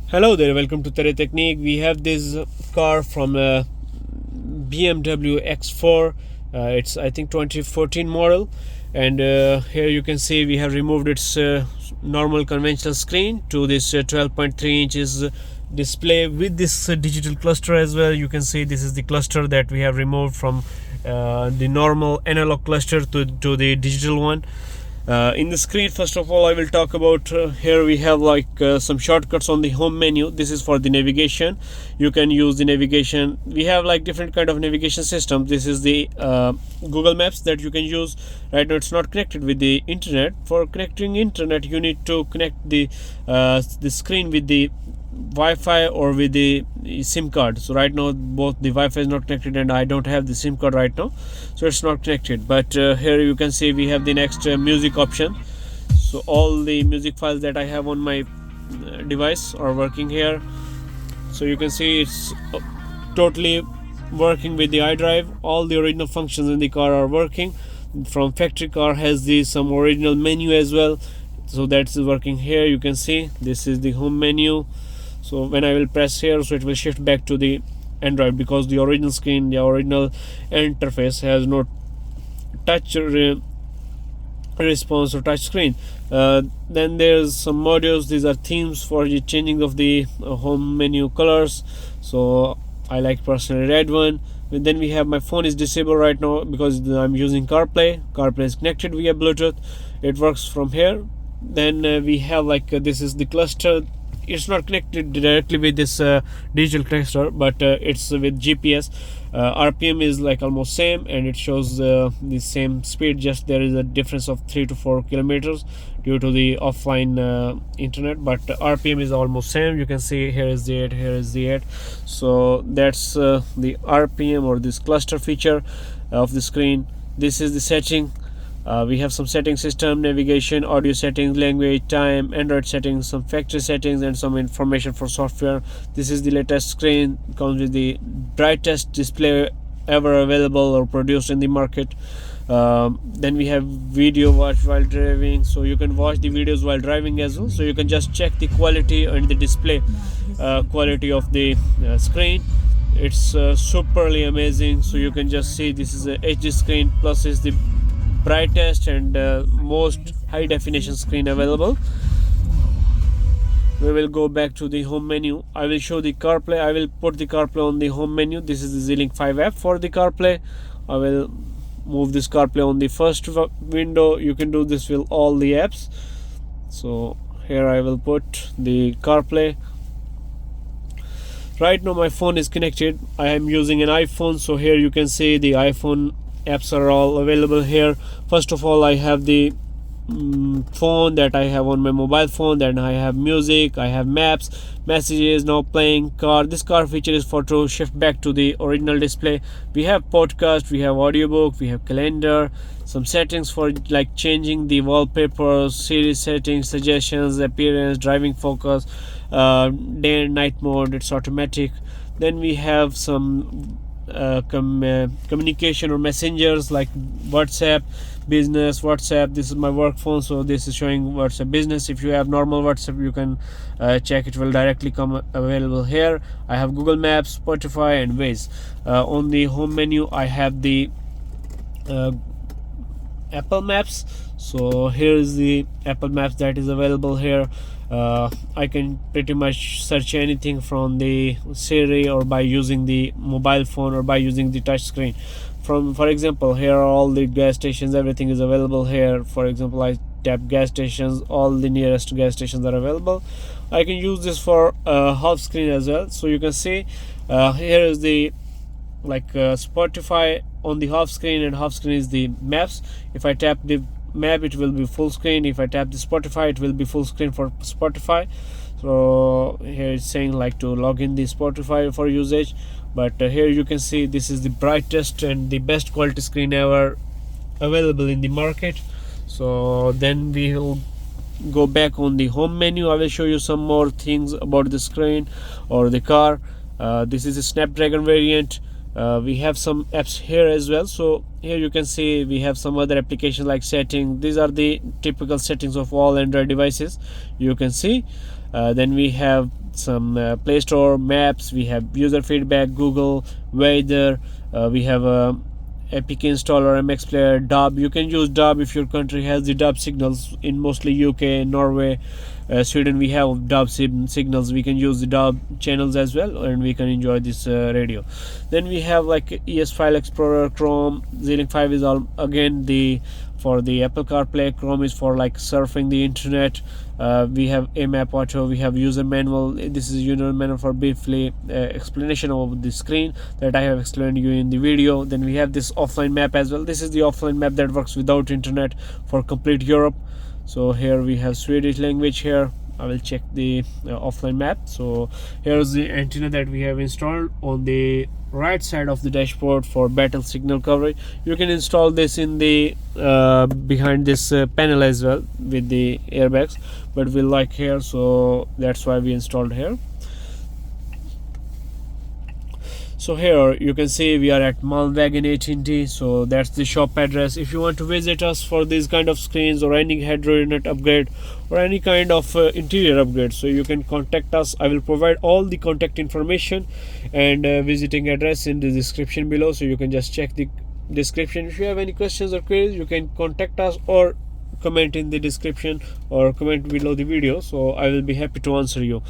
Hello there, welcome to Tereteknik. We have this car from BMW X4. It's I think 2014 model, and here you can see we have removed its normal conventional screen to this 12.3 inches display with this digital cluster as well. You can see this is the cluster that we have removed from the normal analog cluster to the digital one. In the screen, first of all, I will talk about here we have some shortcuts on the home menu. This is for the navigation. You can use the navigation. We have like different kind of navigation systems. This is the Google Maps that you can use. Right now it's not connected with the internet. For connecting internet, you need to connect the screen with the Wi-Fi or with the SIM card. So right now both the Wi-Fi is not connected and I don't have the SIM card right now, so it's not connected. But here you can see we have the next music option. So all the music files that I have on my device are working here. So you can see it's totally working with the iDrive. All the original functions in the car are working. From factory car has some original menu as well, so that's working here. You can see this is the home menu. So when I will press here, so it will shift back to the Android, because the original screen, the original interface has no touch response or touch screen. Then there's some modules. These are themes for the changing of the home menu colors. So I like personally red one. And then we have my phone is disabled right now because I'm using CarPlay. CarPlay is connected via Bluetooth. It works from here. Then we have this is the cluster. It's not connected directly with this digital cluster, but it's with GPS. RPM is like almost same, and it shows the same speed, just there is a difference of 3 to 4 kilometers due to the offline internet, but RPM is almost same. You can see here is the 8, here is the 8. So that's the RPM or this cluster feature of the screen. This is the setting. We have some setting system, navigation, audio settings, language, time, Android settings, some factory settings, and some information for software. This is the latest screen. Comes with the brightest display ever available or produced in the market. Then we have video watch while driving, so you can watch the videos while driving as well. So you can just check the quality and the display quality of the screen. It's superly amazing. So you can just see this is a HD screen, plus is the brightest and most high definition screen available. We will go back to the home menu. I will show the CarPlay. I will put the CarPlay on the home menu. This is the Z-Link 5 app for the CarPlay. I will move this CarPlay on the first window. You can do this with all the apps. So here I will put the CarPlay. Right now my phone is connected. I am using an iPhone, so here you can see the iPhone apps are all available here. First of all, I have the phone that I have on my mobile phone. Then I have music, I have maps, messages, now playing, car. This car feature is for to shift back to the original display. We have podcast, we have audiobook, we have calendar, some settings for like changing the wallpapers, Siri settings, suggestions, appearance, driving focus, day and night mode, it's automatic. Then we have some communication or messengers like WhatsApp business, WhatsApp. This is my work phone, so this is showing WhatsApp business. If you have normal WhatsApp, you can check, it will directly come available here. I have Google Maps, Spotify, and Waze. On the home menu I have the Apple Maps. So here is the Apple Maps that is available here. I can pretty much search anything from the Siri or by using the mobile phone or by using the touch screen. For example, here are all the gas stations, everything is available here. For example, I tap gas stations, all the nearest gas stations are available. I can use this for half screen as well. So you can see here is the Spotify on the half screen, and half screen is the maps. If I tap the map, it will be full screen. If I tap the Spotify, it will be full screen for Spotify. So here it's saying to log in the Spotify for usage, but here you can see this is the brightest and the best quality screen ever available in the market. So then we will go back on the home menu. I will show you some more things about the screen or the car. This is a Snapdragon variant. We have some apps here as well. So here you can see we have some other applications like setting. These are the typical settings of all Android devices, you can see. Then we have some Play Store, maps, we have user feedback, Google, weather, we have a Epic installer, MX player, dub. You can use dub if your country has the dub signals. In mostly UK, Norway, Sweden, we have dub signals. We can use the dub channels as well, and we can enjoy this radio. Then we have like ES File Explorer, Chrome. Z-Link 5 is all again the for the Apple CarPlay. Chrome is for like surfing the internet. We have a map auto, we have user manual. This is user manual for briefly explanation of the screen that I have explained you in the video. Then we have this offline map as well. This is the offline map that works without internet for complete Europe. So here we have Swedish language. Here I will check the offline map. So here's the antenna that we have installed on the right side of the dashboard for better signal coverage. You can install this in the behind this panel as well with the airbags, but we like here, so that's why we installed here. So here you can see we are at Malmvägen 18D, so that's the shop address. If you want to visit us for these kind of screens or any Android net upgrade or any kind of interior upgrade, so you can contact us. I will provide all the contact information and visiting address in the description below, so you can just check the description. If you have any questions or queries, you can contact us or comment in the description or comment below the video, so I will be happy to answer you.